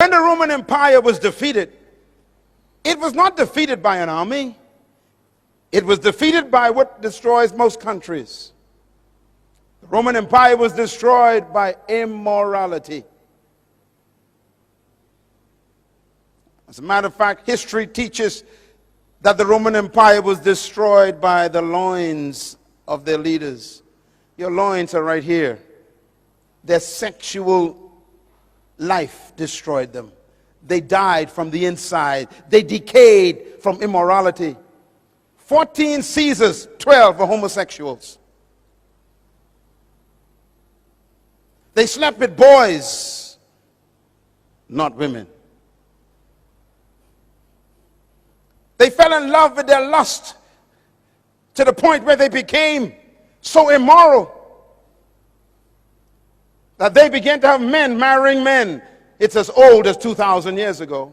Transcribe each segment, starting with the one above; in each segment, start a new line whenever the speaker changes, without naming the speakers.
When the Roman Empire was defeated, it was not defeated by an army. It was defeated by what destroys most countries. The Roman Empire was destroyed by immorality. As a matter of fact, history teaches that the Roman Empire was destroyed by the loins of their leaders. Your loins are right here. Their sexual life destroyed them. They died from the inside. They decayed from immorality. 14 Caesars, 12 were homosexuals. They slept with boys, not women. They fell in love with their lust to the point where they became so immoral that they began to have men marrying men. It's as old as 2,000 years ago.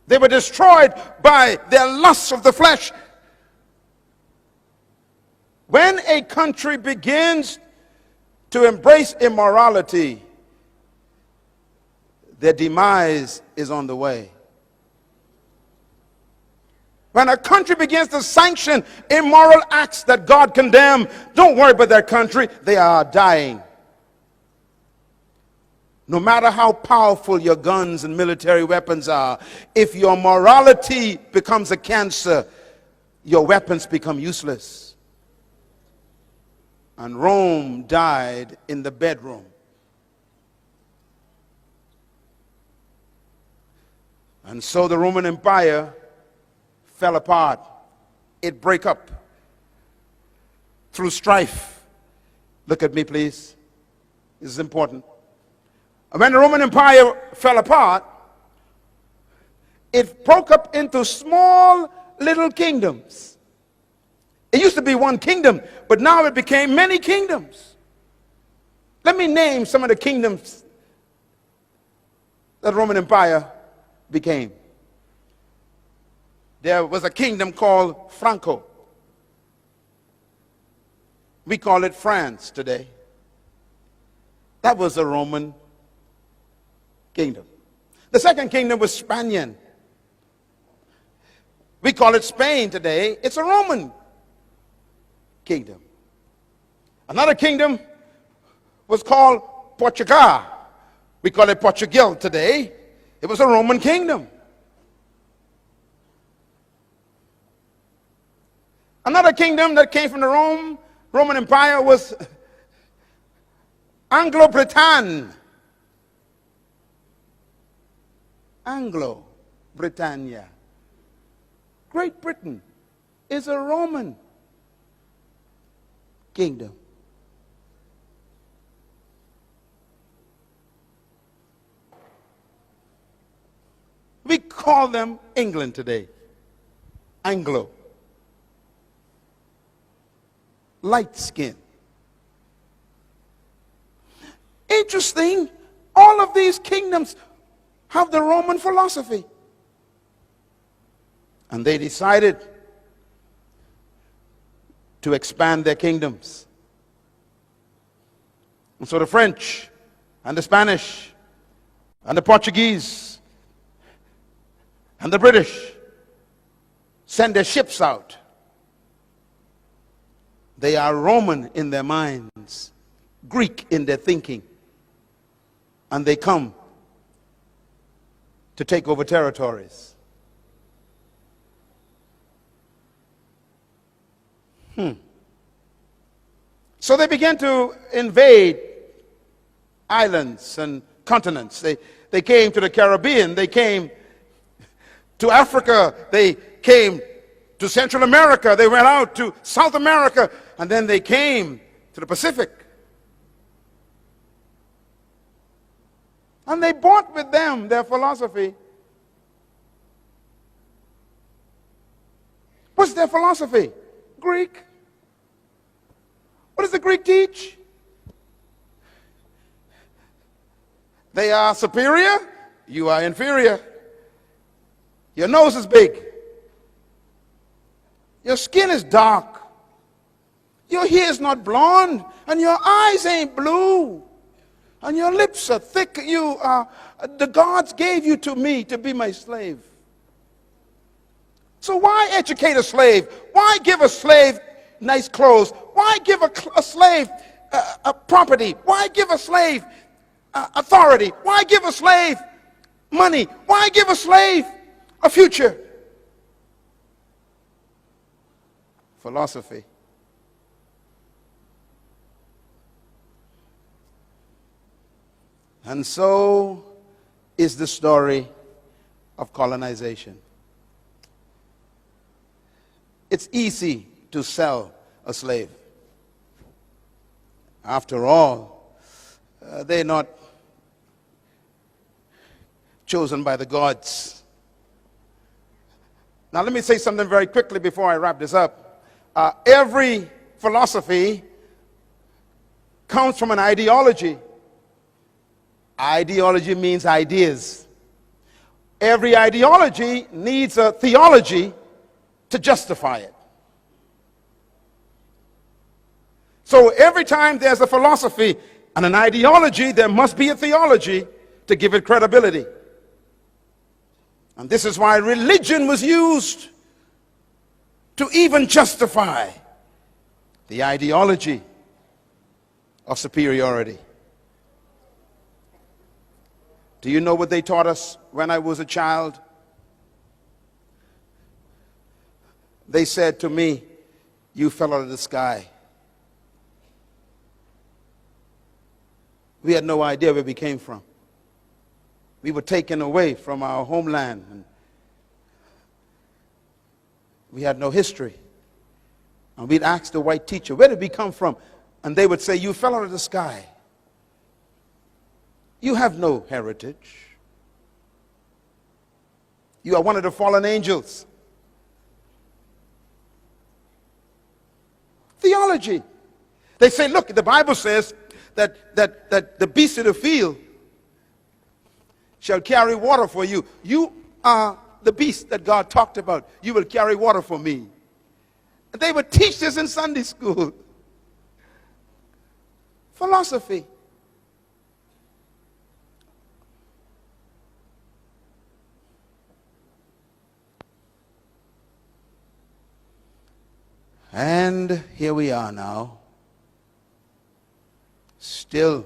They were destroyed by their lusts of the flesh. When a country begins to embrace immorality, their demise is on the way. When a country begins to sanction immoral acts that God condemned, don't worry about that country. They are dying. No matter how powerful your guns and military weapons are, if your morality becomes a cancer, your weapons become useless. And Rome died in the bedroom. And so the Roman Empire fell apart. It broke up through strife. Look at me, please. This is important. When the Roman Empire fell apart, it broke up into small little kingdoms. It used to be one kingdom, but now it became many kingdoms. Let me name some of the kingdoms that the Roman Empire became. There was a kingdom called Franco. We call it France today. That was a Roman kingdom. The second kingdom was Spanian. We call it Spain today. It's a Roman kingdom. Another kingdom was called Portugal. We call it Portugal today. It was a Roman kingdom. Another kingdom that came from the Roman Empire was Anglo-Britannia. Anglo-Britannia. Great Britain is a Roman kingdom. We call them England today. Anglo. Light skin. Interesting, all of these kingdoms have the Roman philosophy. And they decided to expand their kingdoms. And so the French and the Spanish and the Portuguese and the British send their ships out. They are Roman in their minds, Greek in their thinking, and they come to take over territories. So they began to invade islands and continents. They came to the Caribbean, they came to Africa, they came to Central America, they went out to South America, and then they came to the Pacific. And they brought with them their philosophy. What's their philosophy? Greek. What does the Greek teach? They are superior, you are inferior. Your nose is big. Your skin is dark. Your hair is not blonde, and your eyes ain't blue. and your lips are thick. The gods gave you to me to be my slave. So why educate a slave? Why give a slave nice clothes? Why give a slave a property? Why give a slave authority? Why give a slave money? Why give a slave a future? Philosophy. And so is the story of colonization. It's easy to sell a slave. After all, they're not chosen by the gods. Now let me say something very quickly before I wrap this up. Every philosophy comes from an ideology. Ideology means ideas. Every ideology needs a theology to justify it. So every time there's a philosophy and an ideology, there must be a theology to give it credibility. And this is why religion was used to even justify the ideology of superiority. Do you know what they taught us when I was a child? They said to me, "You fell out of the sky." We had no idea where we came from. We were taken away from our homeland, and we had no history. And we'd ask the white teacher, "Where did we come from?" And they would say, "You fell out of the sky. You have no heritage. You are one of the fallen angels." Theology. They say, look, the Bible says that the beasts of the field shall carry water for you. You are the beast that God talked about. You will carry water for me. And they would teach this in Sunday school. Philosophy. And here we are now, still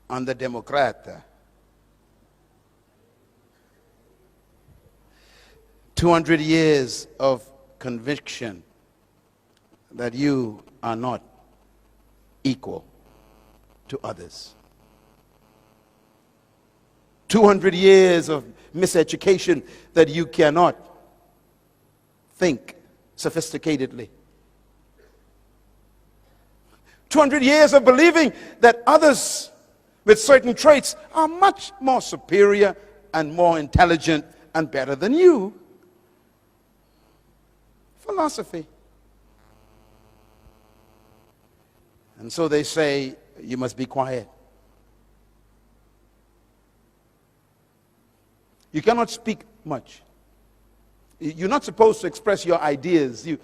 under Democrat. 200 years of conviction that you are not equal to others. 200 years of miseducation that you cannot think sophisticatedly. 200 years of believing that others with certain traits are much more superior and more intelligent and better than you. Philosophy. And so they say, you must be quiet. You cannot speak much. You're not supposed to express your ideas. You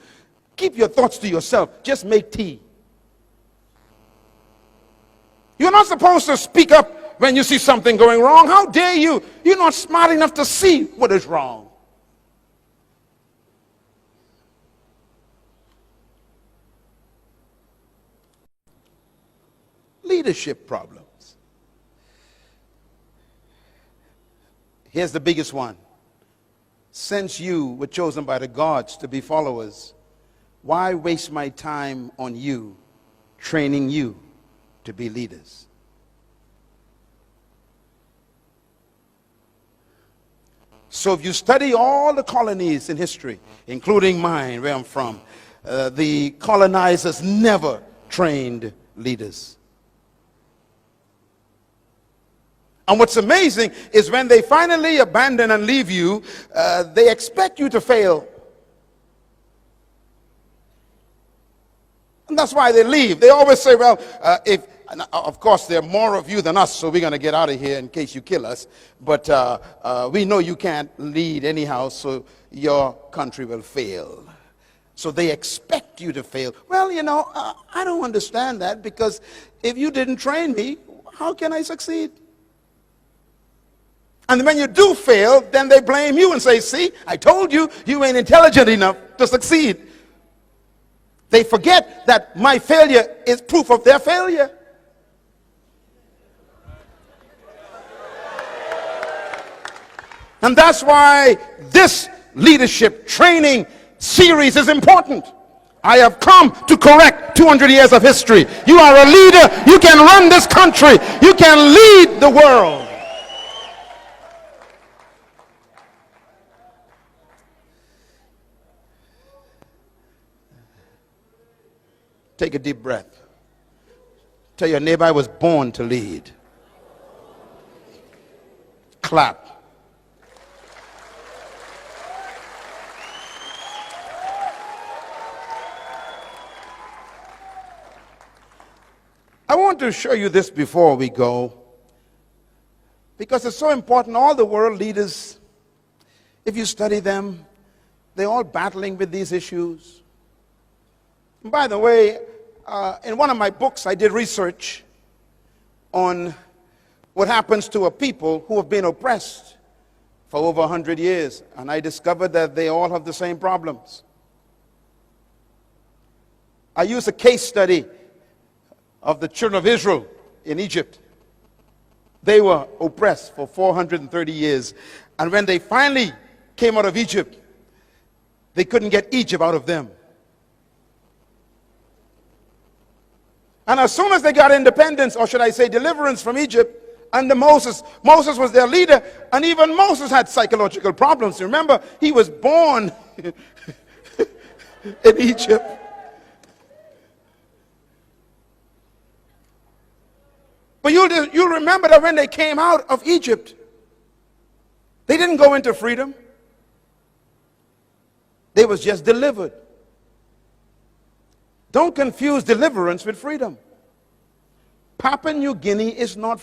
keep your thoughts to yourself. Just make tea. You're not supposed to speak up when you see something going wrong. How dare you? You're not smart enough to see what is wrong. Leadership problems. Here's the biggest one. Since you were chosen by the gods to be followers, why waste my time on you, training you to be leaders? So if you study all the colonies in history, including mine, where I'm from, the colonizers never trained leaders. And what's amazing is when they finally abandon and leave you, they expect you to fail. And that's why they leave. They always say, well, of course, there are more of you than us, so we're going to get out of here in case you kill us. But we know you can't lead anyhow, so your country will fail. So they expect you to fail. Well, I don't understand that, because if you didn't train me, how can I succeed? And when you do fail, then they blame you and say, see, I told you, you ain't intelligent enough to succeed. They forget that my failure is proof of their failure. And that's why this leadership training series is important. I have come to correct 200 years of history. You are a leader. You can run this country. You can lead the world. Take a deep breath. Tell your neighbor, I was born to lead. Clap. I want to show you this before we go, because it's so important. All the world leaders, if you study them, they're all battling with these issues. And by the way, in one of my books, I did research on what happens to a people who have been oppressed for over 100 years. And I discovered that they all have the same problems. I used a case study of the children of Israel in Egypt. They were oppressed for 430 years. And when they finally came out of Egypt, they couldn't get Egypt out of them. And as soon as they got independence, or should I say deliverance from Egypt, under Moses was their leader, and even Moses had psychological problems. Remember, he was born in Egypt. But you'll remember that when they came out of Egypt, they didn't go into freedom. They was just delivered. Don't confuse deliverance with freedom. Papua New Guinea is not